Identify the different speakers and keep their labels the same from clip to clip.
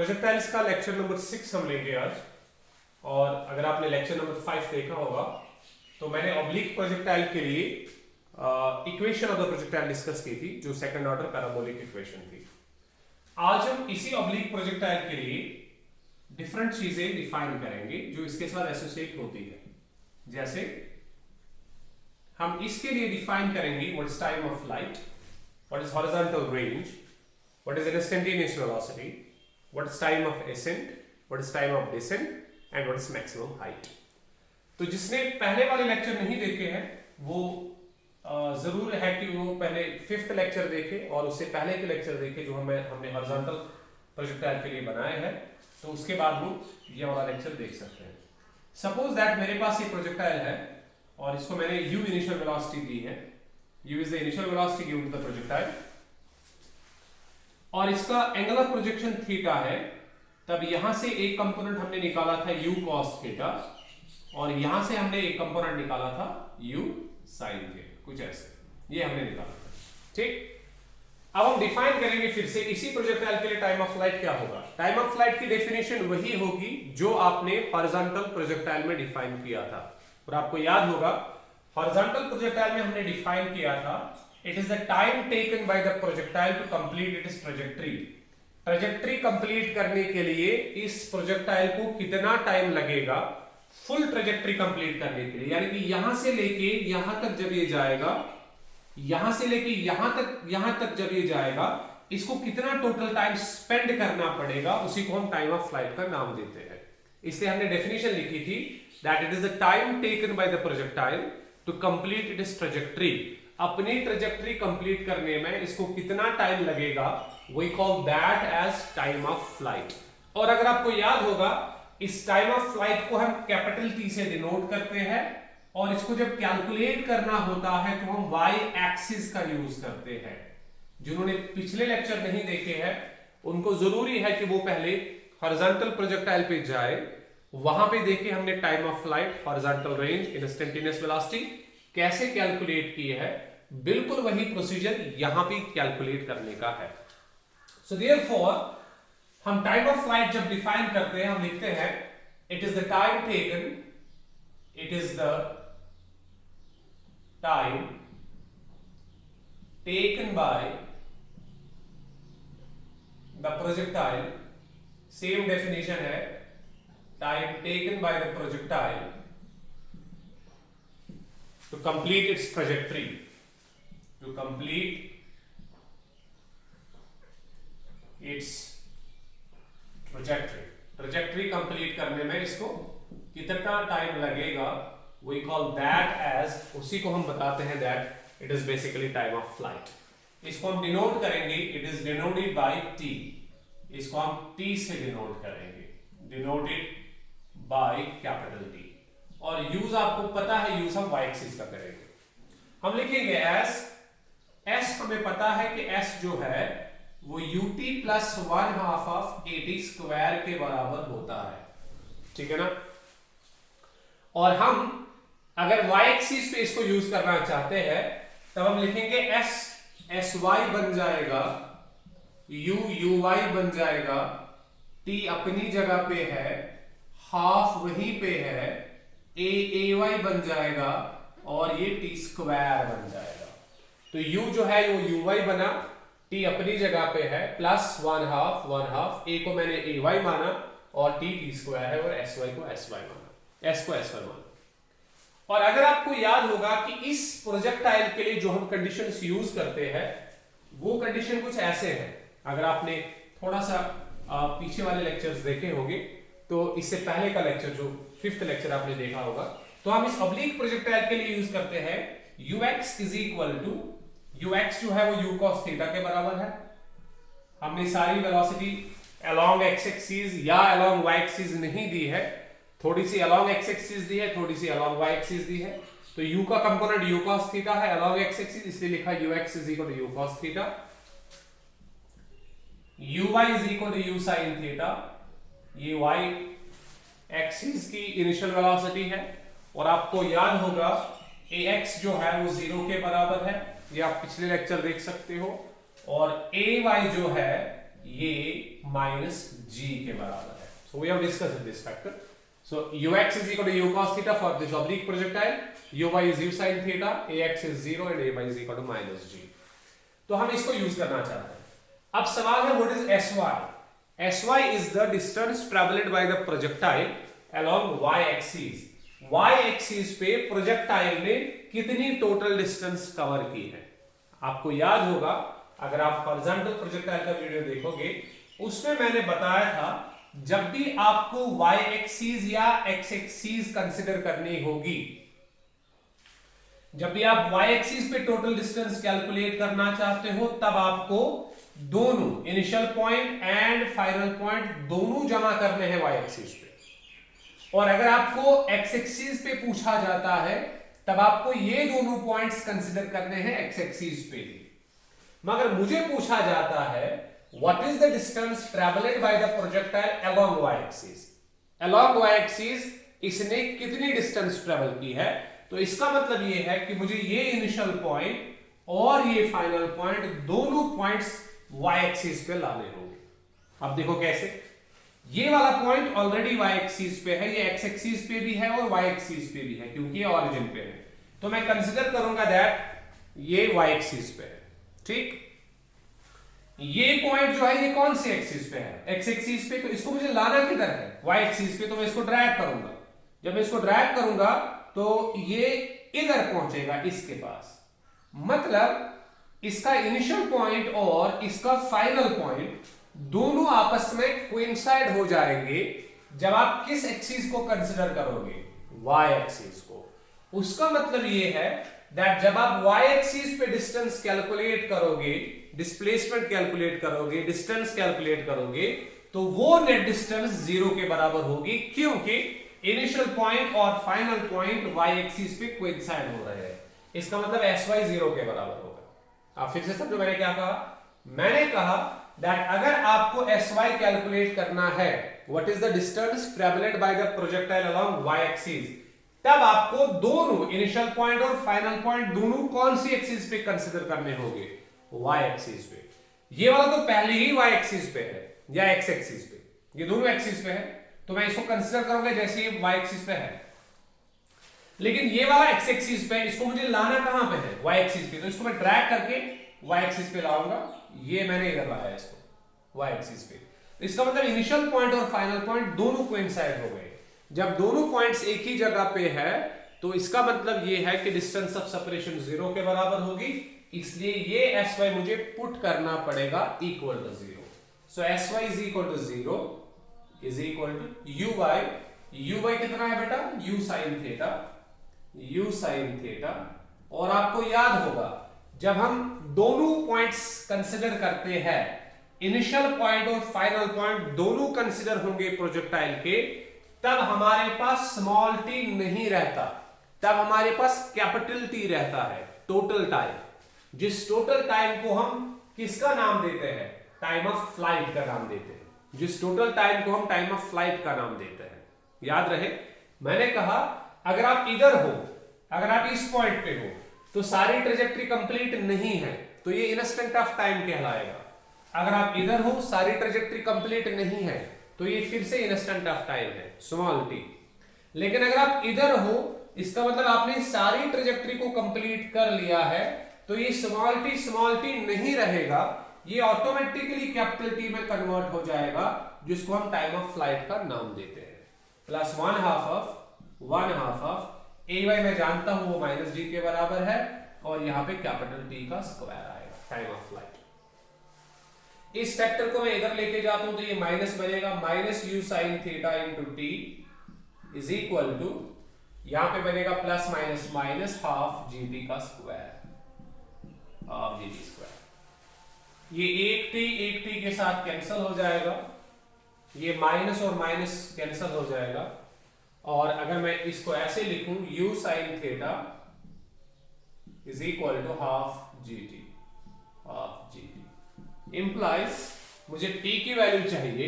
Speaker 1: Projectiles का lecture number 6 हम लेंगे आज। और अगर आपने लेक्चर नंबर 5 देखा होगा तो मैंने ऑब्लिक प्रोजेक्टाइल के लिए equation of the projectile discuss की थी, जो सेकंड ऑर्डर पैराबोलिक इक्वेशन थी। आज हम इसी ऑब्लिक प्रोजेक्टाइल के लिए डिफरेंट चीजें डिफाइन करेंगे जो इसके साथ एसोसिएट होती है। जैसे हम इसके लिए डिफाइन करेंगे what is time of flight, what is horizontal range, what is instantaneous velocity, what is time of ascent, what is time of descent and what is maximum height. तो जिसने पहले वाले लेक्चर नहीं देखे हैं वो जरूर है कि वो पहले 5th लेक्चर देखे और उससे पहले के लेक्चर देखे जो हमने हॉरिजॉन्टल प्रोजेक्टाइल के लिए बनाए हैं, तो उसके बाद वो ये वाला लेक्चर देख सकते हैं। सपोज दैट मेरे पास ये प्रोजेक्टाइल है और इसको मैंने u इनिशियल वेलोसिटी दी है। u is the initial velocity given to the projectile और इसका एंगल ऑफ प्रोजेक्शन थीटा है। तब यहां से एक कंपोनेंट हमने निकाला था u cos थीटा और यहां से हमने एक कंपोनेंट निकाला था u sin थीटा, कुछ ऐसे ये हमने निकाला था। ठीक, अब हम डिफाइन करेंगे फिर से इसी प्रोजेक्टाइल के लिए टाइम ऑफ फ्लाइट क्या होगा। टाइम ऑफ फ्लाइट की डेफिनेशन वही होगी जो आपने हॉरिजॉन्टल प्रोजेक्टाइल में डिफाइन किया था। और आपको याद होगा हॉरिजॉन्टल प्रोजेक्टाइल में हमने डिफाइन किया था it is the time taken by the projectile to complete its trajectory. Trajectory complete करने के लिए इस प्रोजेक्टाइल को कितना टाइम लगेगा फुल ट्रैजेक्टरी कंप्लीट करने के लिए, यानी कि यहां से लेके यहां तक जब ये जाएगा, यहां से लेके यहां तक जब ये जाएगा, इसको कितना टोटल टाइम स्पेंड करना पड़ेगा, उसी को हम टाइम ऑफ फ्लाइट का नाम देते हैं। इसलिए हमने डेफिनेशन लिखी थी that it is the time taken by the projectile to complete its trajectory. अपनी ट्रैजेक्टरी कंप्लीट करने में इसको कितना टाइम लगेगा, we call that as time of flight. और अगर आपको याद होगा इस टाइम ऑफ फ्लाइट को हम कैपिटल T से डिनोट करते हैं और इसको जब कैलकुलेट करना होता है तो हम y एक्सिस का यूज करते हैं। जिन्होंने पिछले लेक्चर नहीं देखे हैं उनको जरूरी है कि वो पहले हॉरिजॉन्टल प्रोजेक्टाइल पे जाए, वहां पे देखे हमने time of flight, horizontal range, instantaneous velocity कैसे कैलकुलेट की है। बिल्कुल वही प्रोसीजर यहां पे कैलकुलेट करने का है। सो देयरफॉर हम टाइम ऑफ फ्लाइट जब डिफाइन करते हैं हम लिखते हैं it is the time taken, it is the time taken by the projectile. Same definition है, time taken by the projectile to complete its trajectory, to complete its trajectory complete करने में इसको कितना टाइम लगेगा, वी कॉल दैट एज, उसी को हम बताते हैं that it is basically time of flight. इसको हम डिनोट करेंगे, it is denoted by T. इसको हम टी से डिनोट करेंगे, डिनोटेड बाय कैपिटल टी। और यूज आपको पता है, यूज हम वाई एक्सिस का करेंगे। हम लिखेंगे एस, एस हमें पता है कि एस जो है वो ut plus 1/2 of at square के बराबर होता है। ठीक है ना। और हम अगर y एक्सिस पे इसको यूज करना चाहते हैं तब हम लिखेंगे s, sy बन जाएगा, uy बन जाएगा, t अपनी जगह पे है, हाफ वहीं पे है, ay बन जाएगा और ये t स्क्वायर बन जाएगा। तो u जो है वो uy बना, t अपनी जगह पे है, प्लस 1/2, a को मैंने ay माना और t स्क्वायर है और sy को sy माना, s को sy माना। और अगर आपको याद होगा कि इस प्रोजेक्टाइल के लिए जो हम कंडीशंस यूज करते हैं वो कंडीशन कुछ ऐसे हैं। अगर आपने थोड़ा सा पीछे वाले लेक्चर्स देखे होंगे तो इससे पहले का लेक्चर जो 5th लेक्चर आपने देखा होगा, तो हम इस ऑब्लिक प्रोजेक्टाइल के लिए यूज करते हैं ux is equal to, ux जो है वो u cos थीटा के बराबर है। हमने सारी वेलोसिटी अलोंग x एक्सिस या अलोंग y एक्सिस नहीं दी है, थोड़ी सी अलोंग x एक्सिस दी है, थोड़ी सी अलोंग y एक्सिस दी है। तो u का कंपोनेंट u cos थीटा है अलोंग x एक्सिस, इसलिए लिखा ux is equal to u cos theta, uy is equal to u sin theta. ये y एक्सिस की इनिशियल वेलोसिटी है और आपको याद होगा ax जो है वो 0 के बराबर है, ये आप पिछले लेक्चर देख सकते हो। और ay जो है ये माइनस जी के बराबर है। So we have discussed this factor. So ux is equal to u cos theta for this oblique projectile, uy is u sin theta, ax is 0 and ay is equal to minus g। तो हम इसको use करना चाहते हैं। अब सवाल है what is sy? sy is the distance traveled by the projectile along y axis। y axis पे प्रोजेक्टाइल ने कितनी टोटल डिस्टेंस कवर की है? आपको याद होगा, अगर आप हॉरिजॉन्टल प्रोजेक्टाइल का वीडियो देखोगे उसमें मैंने बताया था जब भी आपको y एक्सिस या x एक्सिस कंसीडर करनी होगी, जब भी आप y एक्सिस पे टोटल डिस्टेंस कैलकुलेट करना चाहते हो, तब आपको दोनों initial point and final point दोनों जमा करने हैं y एक्सिस पे। और अगर आपको x एक्सिस पे पूछा जाता है तब आपको ये दोनों पॉइंट्स कंसीडर करने हैं x एक्सिस पे भी। मगर मुझे पूछा जाता है what is the distance traveled by the projectile along y axis? along y axis इसने कितनी डिस्टेंस ट्रेवल की है? तो इसका मतलब ये है कि मुझे ये इनिशियल पॉइंट और ये फाइनल पॉइंट दोनों पॉइंट्स y एक्सिस पे लाने होंगे। अब देखो कैसे, ये वाला पॉइंट ऑलरेडी y एक्सिस पे है, ये x एक्सिस पे भी है और y एक्सिस पे भी है क्योंकि ये ओरिजिन पे है। तो मैं कंसीडर करूंगा दैट ये y एक्सिस पे है, ठीक। ये पॉइंट जो है ये कौन से एक्सिस पे है? x एक्सिस पे। तो इसको मुझे लाना किधर है? y एक्सिस पे। तो मैं इसको ड्रैग करूंगा। जब मैं इसको ड्रैग करूंगा तो ये इधर पहुंचेगा इसके पास। मतलब इसका इनिशियल पॉइंट और इसका फाइनल पॉइंट दोनों आपस में कोइंसाइड हो जाएंगे जब आप किस एक्सिस को कंसीडर करोगे? y एक्सिस को। उसका मतलब ये है दैट जब आप y एक्सिस पे डिस्टेंस कैलकुलेट करोगे, डिस्प्लेसमेंट कैलकुलेट करोगे, डिस्टेंस कैलकुलेट करोगे, तो वो नेट डिस्टेंस 0 के बराबर होगी क्योंकि इनिशियल पॉइंट और फाइनल पॉइंट y एक्सिस पे कोइंसाइड हो रहे हैं। इसका मतलब sy 0 के बराबर होगा। आप फिर से समझो मैंने क्या कहा? मैंने कहा दैट अगर आपको sy कैलकुलेट करना है, what is the distance travelled by the projectile along y axis, तब आपको दोनों इनिशियल पॉइंट और फाइनल पॉइंट दोनों कौन सी एक्सिस पे कंसीडर करने होंगे? y एक्सिस पे। ये वाला तो पहले ही y एक्सिस पे है या x एक्सिस पे, ये दोनों एक्सिस पे है, तो मैं इसको कंसीडर करूंगा जैसे ये y एक्सिस पे है। लेकिन ये वाला x एक्सिस पे, इसको मुझे लाना कहां पे है? y एक्सिस पे। तो इसको मैं ड्रैग करके y एक्सिस पे लाऊंगा। ये मैंने इधर लाया इसको y एक्सिस पे। तो इसका मतलब इनिशियल पॉइंट और फाइनल पॉइंट दोनों कोइंसाइड हो गए। जब दोनों पॉइंट्स एक ही जगह पे है तो इसका मतलब ये है कि डिस्टेंस ऑफ सेपरेशन 0 के बराबर होगी, इसलिए ये sy मुझे पुट करना पड़ेगा equal to 0। So sy is equal to 0 is equal to uy कितना है बेटा? u sin theta. और आपको याद होगा जब हम दोनों पॉइंट्स कंसीडर करते हैं, इनिशियल पॉइंट और फाइनल पॉइंट दोनों कंसीडर होंगे प्रोजेक्टाइल के, तब हमारे पास स्मॉल t नहीं रहता, तब हमारे पास कैपिटल T रहता है, टोटल टाइम। जिस टोटल टाइम को हम किसका नाम देते हैं? टाइम ऑफ फ्लाइट का नाम देते हैं। जिस टोटल टाइम को हम टाइम ऑफ फ्लाइट का नाम देते हैं। याद रहे मैंने कहा अगर आप इधर हो, अगर आप इस पॉइंट पे हो, तो सारी ट्रेजेक्टरी कंप्लीट नहीं है तो ये इंस्टेंट ऑफ टाइम कहलाएगा। अगर आप इधर हो, सारी ट्रेजेक्टरी कंप्लीट नहीं है तो ये फिर से इंस्टेंट ऑफ टाइम है, स्मॉल t। लेकिन अगर आप इधर हो, इसका मतलब आपने सारी ट्रेजेक्टरी को कंप्लीट कर लिया है, तो ये स्मॉल t नहीं रहेगा, ये ऑटोमेटिकली कैपिटल T में कन्वर्ट हो जाएगा, जिसको हम टाइम ऑफ फ्लाइट का नाम देते हैं। Plus one half of ay मैं जानता हूं वो माइनस g के बराबर है, और यहां पे कैपिटल T का स्क्वायर आएगा, टाइम ऑफ फ्लाइट। इस फैक्टर को मैं इधर लेके जाता हूं तो ये माइनस बनेगा, minus u sin theta into t is equal to, यहां पे बनेगा plus minus minus half gt का स्क्वायर, हाफ gt स्क्वायर। ये एक t के साथ कैंसिल हो जाएगा, ये माइनस और माइनस कैंसिल हो जाएगा, और अगर मैं इसको ऐसे लिखूं u sin theta is equal to half gt, implies मुझे t की वैल्यू चाहिए,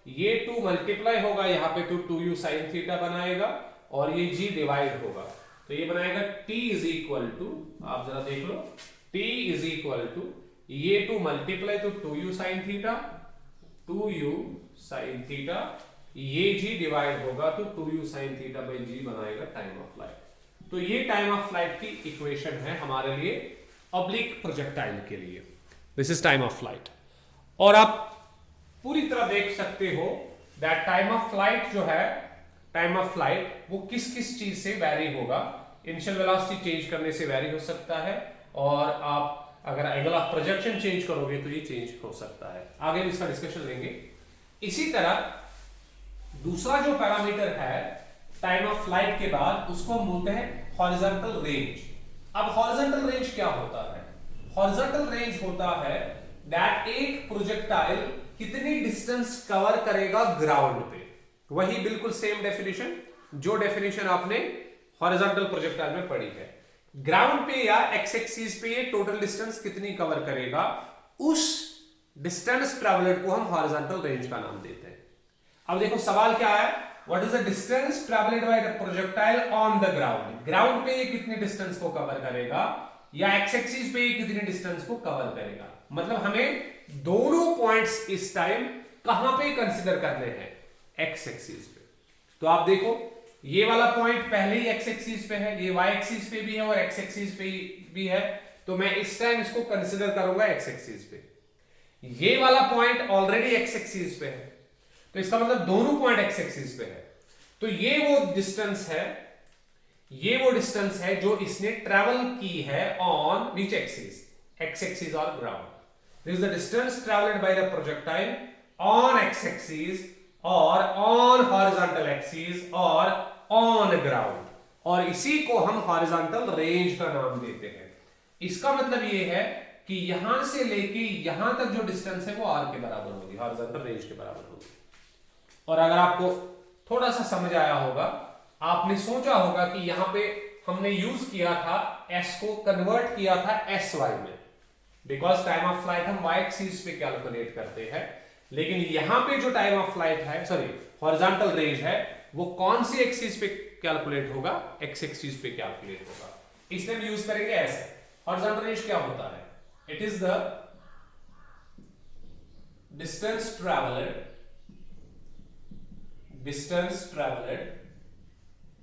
Speaker 1: ये 2 मल्टीप्लाई होगा यहाँ पे तो 2u sin थीटा बनाएगा, और ये g डिवाइड होगा तो ये बनाएगा t इज इक्वल टू, आप जरा देख लो, t इज इक्वल टू ये 2 मल्टीप्लाई तो 2u sin theta, 2u sin theta, ये जी डिवाइड होगा तो 2u sin थीटा बाई जी बनाएगा टाइम ऑफ फ्लाइट। तो ये टाइम ऑफ फ्लाइट की इक्वेशन है हमारे लिए ऑब्लिक प्रोजेक्टाइल के लिए। This is time of flight. और आप पूरी तरह देख सकते हो दैट टाइम ऑफ फ्लाइट जो है, टाइम ऑफ फ्लाइट वो किस किस चीज से वैरी होगा। इनिशियल वेलोसिटी चेंज करने से वैरी हो सकता है, और आप अगर एंगल ऑफ प्रोजेक्शन चेंज करोगे तो ये चेंज हो सकता है। आगे भी इसका डिस्कशन लेंगे। इसी तरह दूसरा जो पैरामीटर है टाइम ऑफ फ्लाइट के बाद, उसको हम बोलते हैं हॉरिजॉन्टल रेंज। अब हॉरिजॉन्टल रेंज क्या होता है? हॉरिजॉन्टल रेंज होता है दैट एक प्रोजेक्टाइल कितनी डिस्टेंस कवर करेगा ग्राउंड पे। वही बिल्कुल सेम डेफिनेशन जो डेफिनेशन आपने हॉरिजॉन्टल प्रोजेक्टाइल में पढ़ी है। ग्राउंड पे या एक्स एक्सिस पे ये टोटल डिस्टेंस कितनी कवर करेगा, उस डिस्टेंस ट्रैवलड को हम हॉरिजॉन्टल रेंज का नाम देते हैं। अब देखो सवाल क्या है, what is the distance travelled by the projectile on the ground. Ground पे ये कितनी डिस्टेंस को कवर करेगा, या एक्स एक्सिस पे ये कितनी डिस्टेंस को कवर करेगा। मतलब हमें दोनों पॉइंट्स इस टाइम कहां पे कंसीडर करने हैं, एक्स एक्सिस पे। तो आप देखो ये वाला पॉइंट पहले ही एक्स एक्सिस पे है, ये वाई एक्सिस पे भी है और एक्स एक्सिस पे भी है, तो मैं इस टाइम इसको कंसीडर करूंगा एक्स एक्सिस पे। ये वाला पॉइंट ऑलरेडी एक्स एक्सिस पे है, तो इसका मतलब दोनों पॉइंट एक्स एक्सिस पे है। तो ये वो डिस्टेंस है, ये वो डिस्टेंस है जो इसने ट्रेवल की है on which axis, X axis और ground. This is the distance travelled by the projectile on X axis और ऑन हॉरिजॉन्टल एक्सिस और ऑन ग्राउंड, और इसी को हम हॉरिजॉन्टल रेंज का नाम देते हैं। इसका मतलब ये है कि यहां से लेके यहां तक जो डिस्टेंस है वो आर के बराबर होगी, हॉरिजॉन्टल रेंज के बराबर होगी। और अगर आपको थोड़ा सा समझ आया होगा, आपने सोचा होगा कि यहां पे हमने यूज किया था एस को कन्वर्ट किया था एस वाई में, बिकॉज टाइम ऑफ फ्लाइट हम वाई एक्सिस पे कैलकुलेट करते हैं। लेकिन यहां पे जो टाइम ऑफ फ्लाइट है, सॉरी हॉरिजॉन्टल रेंज है, वो कौन सी एक्सिस पे कैलकुलेट होगा, एक्स एक्सिस पे कैलकुलेट होगा। इसलिए हम यूज करेंगे ऐसे। हॉरिजॉन्टल रेंज क्या होता है, it is the distance travelled, distance travelled,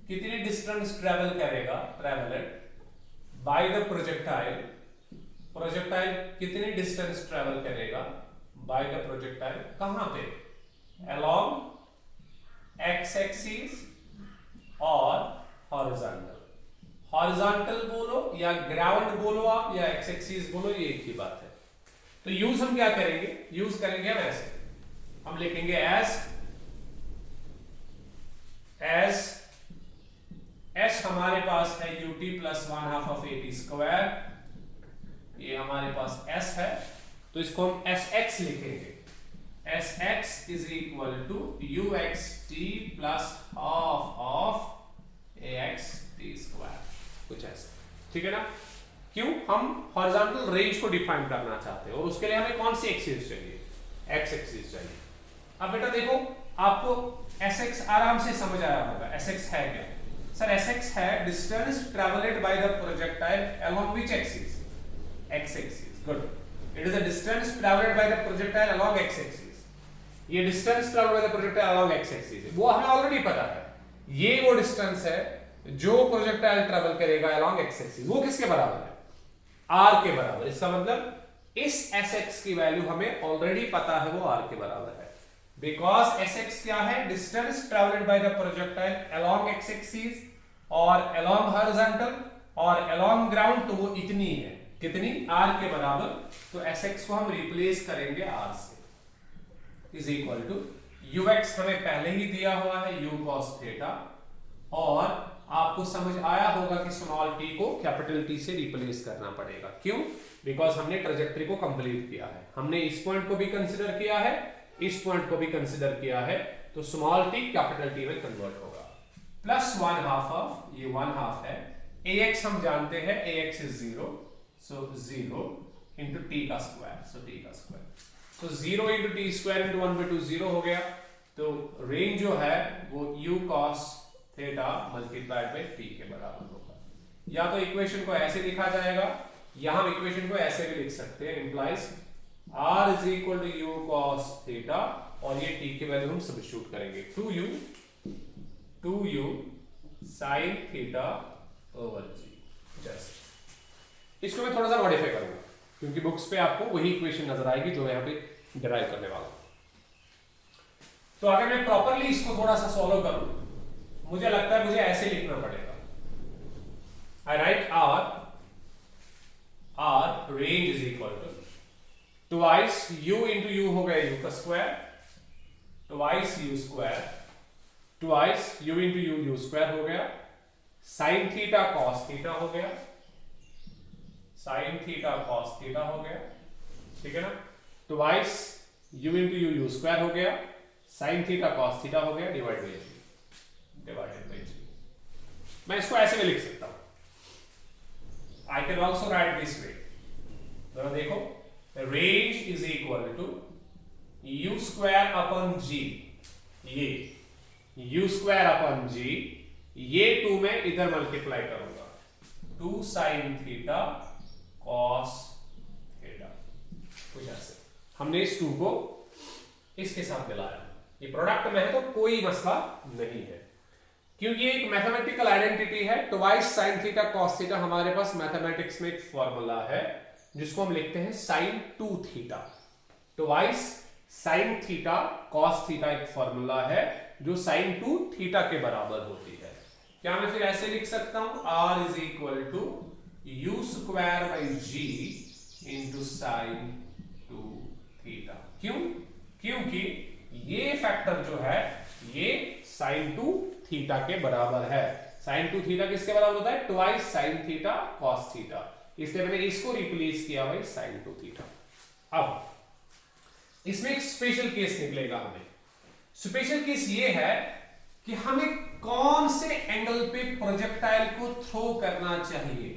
Speaker 1: कितनी डिस्टेंस ट्रैवल करेगा, travelled by the projectile, projectile कितनी डिस्टेंस ट्रैवल करेगा बाय द प्रोजेक्टाइल, कहां पे, अलोंग एक्स एक्सिस और हॉरिजॉन्टल। हॉरिजॉन्टल बोलो या ग्राउंड बोलो आप, या एक्स एक्सिस बोलो, ये एक ही बात है। तो यूज हम क्या करेंगे, यूज करेंगे हम ऐसे, हम लिखेंगे एस हमारे पास है ut plus 1/2 of at square, ये हमारे पास s है, तो इसको हम sx लिखेंगे। sx is equal to uxt plus half of axt square, कुछ ऐसा, ठीक है ना। क्यों, हम हॉरिजॉन्टल रेंज को डिफाइन करना चाहते हैं, और उसके लिए हमें कौन सी एक्सिस चाहिए, एक्स एक्सिस चाहिए। अब बेटा देखो, आपको sx आराम से समझ आया होगा, sx है क्या सर, sx है distance travelled by the projectile along which axis, x axis. Good, it is the distance travelled by the projectile along x axis. ये distance travelled by the projectile along x axis, वो हमें already पता है। ये वो distance है जो projectile travel करेगा अलोंग x एक्सिस, वो किसके बराबर है, r के बराबर। इसका मतलब इस sx की वैल्यू हमें ऑलरेडी पता है, वो r के बराबर है, बिकॉज sx क्या है, distance travelled by the projectile along x axis और अलोंग हॉरिजॉन्टल और अलोंग ग्राउंड, तो वो इतनी है, कितनी, r के बराबर। तो sx को हम रिप्लेस करेंगे r से, इज इक्वल टू ux हमें पहले ही दिया हुआ है u cos थीटा, और आपको समझ आया होगा कि स्मॉल t को कैपिटल T से रिप्लेस करना पड़ेगा। क्यों, बिकॉज हमने ट्रेजेक्टरी को कंप्लीट किया है, हमने इस पॉइंट को भी कंसिडर किया है, इस पॉइंट को भी कंसिडर किया है, तो स्मॉल t कैपिटल T में कन्वर्ट होगा। प्लस 1/2 ऑफ, ये 1/2 है, ax हम जानते हैं, ax is 0, so 0 into t का स्क्वायर, सो t का स्क्वायर, तो 0 इंटू t स्क्वायर इंटू 1/2 0 हो गया। तो रेंज जो है वो u cos theta multiplied by t के बराबर होगा। या तो इक्वेशन को ऐसे लिखा जाएगा, या हम इक्वेशन को ऐसे भी लिख सकते हैं, implies r is equal to u cos theta, और ये t की वैल्यू हम सब्स्टिट्यूट करेंगे 2u sin theta over g। जैसे इसको मैं थोड़ा सा मॉडिफाई करूंगा क्योंकि बुक्स पे आपको वही इक्वेशन नजर आएगी जो मैं यहाँ पे डिराइव करने वाला हूं। तो अगर मैं प्रॉपरली इसको थोड़ा सा सॉल्व करूं, मुझे लगता है मुझे ऐसे लिखना पड़ेगा। I write r range is equal to twice u into you हो गया u का square, twice u square, twice u into you square हो गया, साइन थीटा कॉस थीटा हो गया, साइन थीटा कॉस थीटा हो गया, ठीक है ना, twice u into you square हो गया, साइन थीटा कॉस थीटा हो गया, डिवाइडेड बाई g। मैं इसको ऐसे में लिख सकता हूं, I can also write this way. जरा देखो, range is equal to u square upon g, ये u स्क्वायर अपॉन g, ये 2 में इधर मल्टीप्लाई करूंगा, 2 साइन थीटा कॉस थीटा, कुछ ऐसे। हमने इस 2 को इसके साथ मिलाया, ये प्रोडक्ट में है तो कोई मसला नहीं है क्योंकि एक मैथमेटिकल आइडेंटिटी है। Twice sine theta cos theta हमारे पास मैथमेटिक्स में एक फॉर्मूला है जिसको हम लिखते हैं sine 2 theta. Twice sine theta cos theta एक फॉर्मूला है जो साइन 2 थीटा के बराबर होती है। क्या मैं फिर ऐसे लिख सकता हूं, r is equal to u square by g into sine 2 theta. क्यों? क्योंकि ये फैक्टर जो है ये साइन 2 थीटा के बराबर है। साइन 2 थीटा किसके बराबर होता है? Twice sine theta cos theta, इसलिए मैंने इसको रिप्लेस किया भाई साइन 2 थीटा। अब इसमें एक स्पेशल केस निकलेगा हमें। स्पेशल केस ये है कि हमें कौन से एंगल पे प्रोजेक्टाइल को थ्रो करना चाहिए,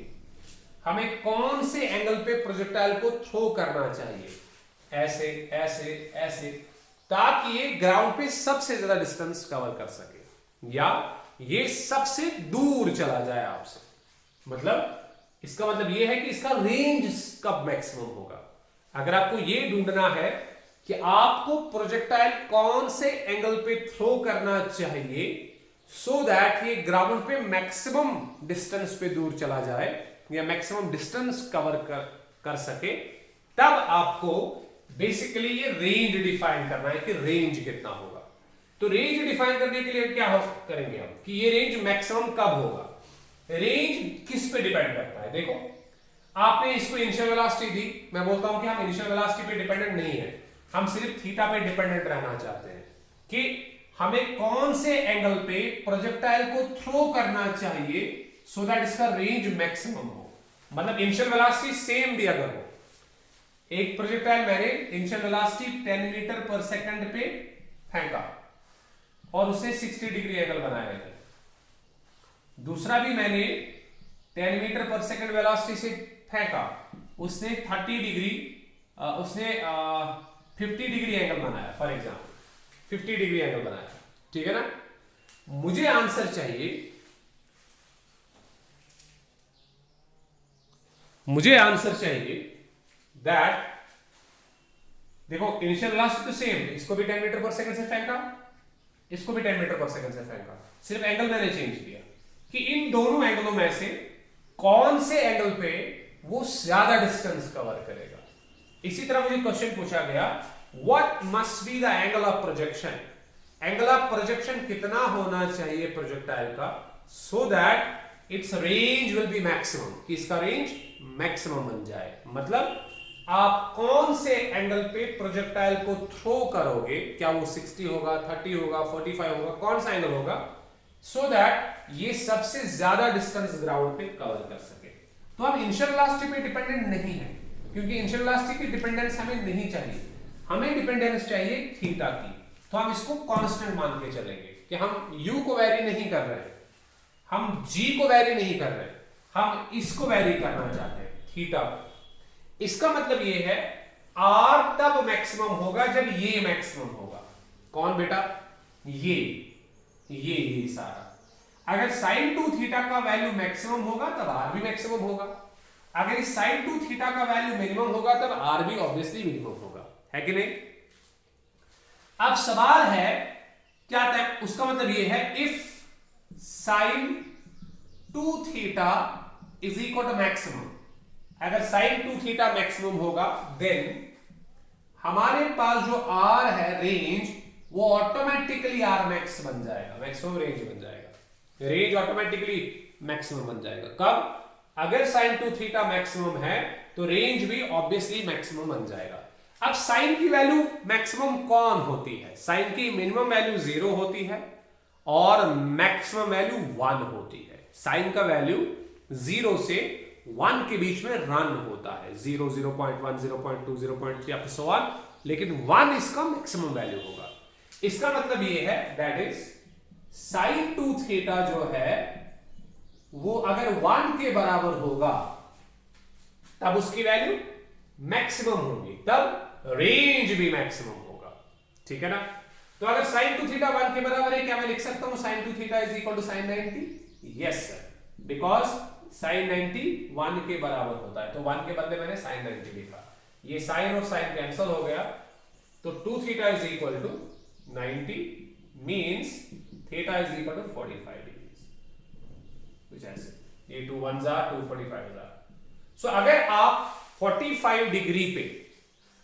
Speaker 1: हमें कौन से एंगल पे प्रोजेक्टाइल को थ्रो करना चाहिए, ऐसे ऐसे ऐसे, ताकि ये ग्राउंड पे सबसे ज्यादा डिस्टेंस कवर कर सके या ये सबसे दूर चला जाए आपसे। मतलब इसका मतलब ये है कि इसका रेंज कब मैक्सिमम होगा। अगर आपको ये ढूंढना है कि आपको प्रोजेक्टाइल कौन से एंगल पे थ्रो करना चाहिए सो दैट ये ग्राउंड पे मैक्सिमम डिस्टेंस पे दूर चला जाए या मैक्सिमम डिस्टेंस कवर कर सके, तब आपको बेसिकली ये रेंज डिफाइन करना है कि रेंज कितना होगा। तो रेंज डिफाइन करने के लिए क्या करेंगे हम कि ये रेंज मैक्सिमम कब होगा। रेंज किस पे डिपेंड करता है? देखो, आपने इसको इनिशियल वेलोसिटी दी, मैं बोलता हूं कि हम इनिशियल वेलोसिटी पे डिपेंडेंट नहीं है, हम सिर्फ थीटा पे डिपेंडेंट रहना चाहते हैं कि हमें कौन से एंगल पे प्रोजेक्टाइल को थ्रो करना चाहिए सो दैट इसका रेंज मैक्सिमम हो। मतलब इनिशियल वेलोसिटी सेम भी अगर हो, एक प्रोजेक्टाइल मैंने इनिशियल वेलोसिटी 10 मीटर पर सेकंड पे फेंका और उससे 60 डिग्री एंगल बनाया है, दूसरा भी मैंने 10 मीटर पर सेकंड वेलोसिटी से फेंका, उसने 30 डिग्री उसने 50 डिग्री एंगल बनाया, फॉर एग्जांपल 50 डिग्री एंगल बनाया, ठीक है ना। मुझे आंसर चाहिए, मुझे आंसर चाहिए दैट, देखो इनिशियल वेलोसिटी तो सेम, इसको भी 10 मीटर पर सेकंड से फेंका, इसको भी 10 मीटर पर सेकंड से फेंका, सिर्फ एंगल मैंने चेंज किया कि इन दोनों एंगलों में से कौन से एंगल पे वो ज्यादा डिस्टेंस कवर करेगा। इसी तरह मुझे क्वेश्चन पूछा गया, what must be the angle of projection, angle of projection कितना होना चाहिए प्रोजेक्टाइल का so that it's range will be maximum, कि इसका रेंज मैक्सिमम बन जाए। मतलब आप कौन से एंगल पे प्रोजेक्टाइल को थ्रो करोगे, क्या वो 60 होगा, 30 होगा, 45 होगा, कौन सा एंगल होगा सो दैट ये सबसे ज्यादा डिस्टेंस ग्राउंड पे कवर कर सके। तो हम इनिशियल वेलोसिटी पे डिपेंडेंट नहीं है क्योंकि इनिशियल वेलोसिटी की डिपेंडेंस हमें नहीं चाहिए, हमें डिपेंडेंस चाहिए थीटा की। तो हम इसको कांस्टेंट मान के चलेंगे कि हम u को वेरी नहीं कर रहे, हम g को वेरी नहीं कर रहे, हम इसको वेरी करना चाहते हैं, थीटा। इसका मतलब ये है r तब मैक्सिमम होगा जब ये मैक्सिमम होगा। कौन बेटा? ये सारा। अगर sin 2 थीटा का वैल्यू मैक्सिमम होगा तब r भी मैक्सिमम होगा। अगर इस sin 2 थीटा का वैल्यू मिनिमम होगा तब r भी ऑब्वियसली मिनिमम होगा, है कि नहीं? अब सवाल है क्या टाइप, उसका मतलब ये है if sin 2 theta is equal to maximum, अगर sin 2 थीटा मैक्सिमम होगा देन हमारे पास जो r है रेंज वो ऑटोमेटिकली r मैक्स बन जाएगा, मैक्सिमम रेंज बन जाएगा, रेंज ऑटोमेटिकली मैक्सिमम बन जाएगा। कब? अगर sin 2 थीटा मैक्सिमम है तो रेंज भी ऑब्वियसली मैक्सिमम बन जाएगा। अब sin की वैल्यू मैक्सिमम कौन होती है? sin की मिनिमम वैल्यू 0 होती है और मैक्सिमम वैल्यू 1 होती है। sin का वैल्यू 0 से 1 के बीच में रन होता है, 0, 0.1, 0.2, 0.3 अप टू सो ऑन, लेकिन 1 इसका मैक्सिमम वैल्यू होगा। इसका मतलब ये है दैट इज sin 2 थीटा जो है वो अगर 1 के बराबर होगा तब उसकी वैल्यू मैक्सिमम होगी, तब रेंज भी मैक्सिमम होगा, ठीक है ना? तो अगर sin 2 थीटा 1 के बराबर है, क्या मैं लिख सकता हूं sin 2 theta is equal to sin 90? Yes sir, because sin 90 1 के बराबर होता है, तो 1 के बदले मैंने sin 90 लिखा, ये sin और sin कैंसिल हो गया, तो 2 theta is equal to 90 means theta is equal to 45 degree, कुछ ऐसे, ये 2 1s are 2 45s are। सो अगर आप 45 डिग्री पे,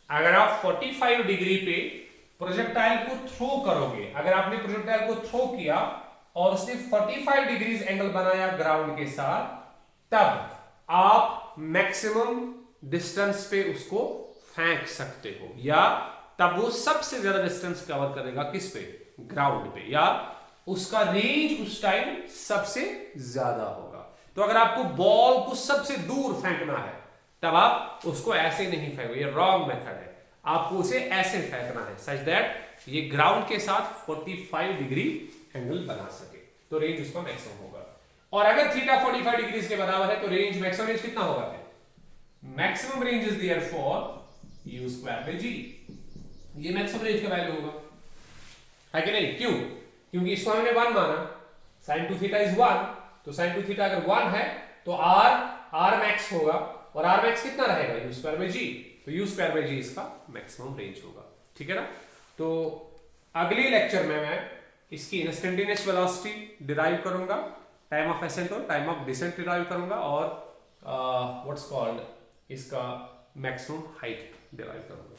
Speaker 1: अगर आप 45 डिग्री पे प्रोजेक्टाइल को थ्रो करोगे, अगर आपने प्रोजेक्टाइल को थ्रो किया और उसने 45 डिग्रीज एंगल बनाया ग्राउंड के साथ, तब आप मैक्सिमम डिस्टेंस पे उसको फेंक सकते हो, या तब वो सबसे ज्यादा डिस्टेंस कवर करेगा किस पे? ग्राउंड पे, या उसका रेंज उस टाइम सबसे ज्यादा होगा। तो अगर आपको बॉल को सबसे दूर फेंकना है तब आप उसको ऐसे नहीं फेंको, ये रॉन्ग मेथड है, आपको उसे ऐसे फेंकना है सच दैट ये ग्राउंड के साथ 45 डिग्री एंगल बना सके, तो रेंज उसका मैक्सिमम होगा। और अगर थीटा 45 डिग्री के बराबर है तो रेंज, मैक्सिमम रेंज कितना होगा फिर? Maximum range is therefore u square by g, ये मैक्सिमम रेंज का वैल्यू होगा, है कि नहीं? क्यों? क्योंकि इसको हमने 1 माना, sin 2 थीटा इज 1, तो sin 2 थीटा अगर 1 है तो r मैक्स होगा, और r मैक्स कितना रहेगा? u स्क्वायर बाय g, तो u स्क्वायर बाय g इसका मैक्सिमम रेंज होगा, ठीक है ना? तो अगले लेक्चर में मैं इसकी इंस्टेंटेनियस वेलोसिटी डिराइव करूंगा, टाइम ऑफ एसेंट और टाइम ऑफ डिसेंट डिराइव करूंगा, और व्हाट्स कॉल्ड इसका मैक्सिमम हाइट डिराइव करूंगा।